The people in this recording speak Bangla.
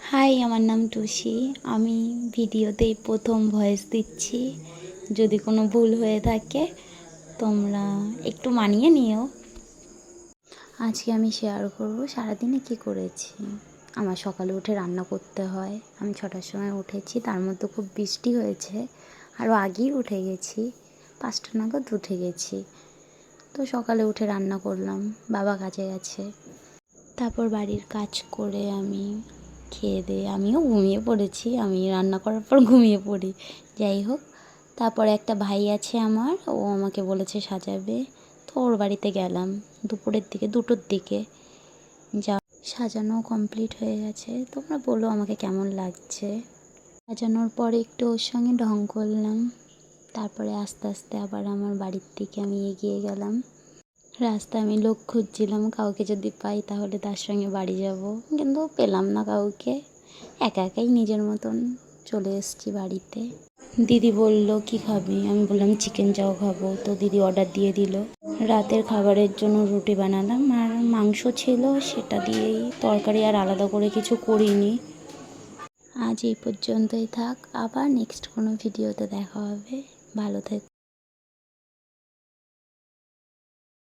হাই, আমার নাম টুসি। আমি ভিডিওতেই প্রথম ভয়েস দিচ্ছি। যদি কোনো ভুল হয়ে থাকে তোমরা একটু মানিয়ে নিও। আজকে আমি শেয়ার করব সারাদিনে কি করেছি। আমার সকালে উঠে রান্না করতে হয়। আমি 6টার সময় উঠেছি, তার মধ্যে খুব বৃষ্টি হয়েছে। আরও আগেই উঠে গেছি, 5টা নাগাদ উঠে গেছি। তো সকালে উঠে রান্না করলাম, বাবা কাজে গেছে। তারপর বাড়ির কাজ করে আমি খেয়ে দিয়ে আমিও ঘুমিয়ে পড়েছি। আমি রান্না করার পর ঘুমিয়ে পড়ি। যাই হোক, তারপরে একটা ভাই আছে আমার, ও আমাকে বলেছে সাজাবে, তো ওর বাড়িতে গেলাম দুপুরের দিকে, 2টোর দিকে। যা সাজানো কমপ্লিট হয়ে গেছে। তোমরা বলো আমাকে কেমন লাগছে। সাজানোর পরে একটু ওর সঙ্গে ঢং করলাম। তারপরে আস্তে আস্তে আবার আমার বাড়ির দিকে আমি এগিয়ে গেলাম। রাস্তায় আমি লোক খুঁজছিলাম, কাউকে যদি পাই তাহলে তার সঙ্গে বাড়ি যাব, কিন্তু পেলাম না কাউকে। একা একাই নিজের মতন চলে এসেছি বাড়িতে। দিদি বলল কি খাবি, আমি বললাম চিকেন চাও খাবো। তো দিদি অর্ডার দিয়ে দিল। রাতের খাবারের জন্য রুটি বানালাম, আর মাংস ছিল, সেটা দিয়েই তরকারি, আর আলাদা করে কিছু করিনি। আজ এই পর্যন্তই থাক, আবার নেক্সট কোনো ভিডিওতে দেখা হবে। ভালো থেকো।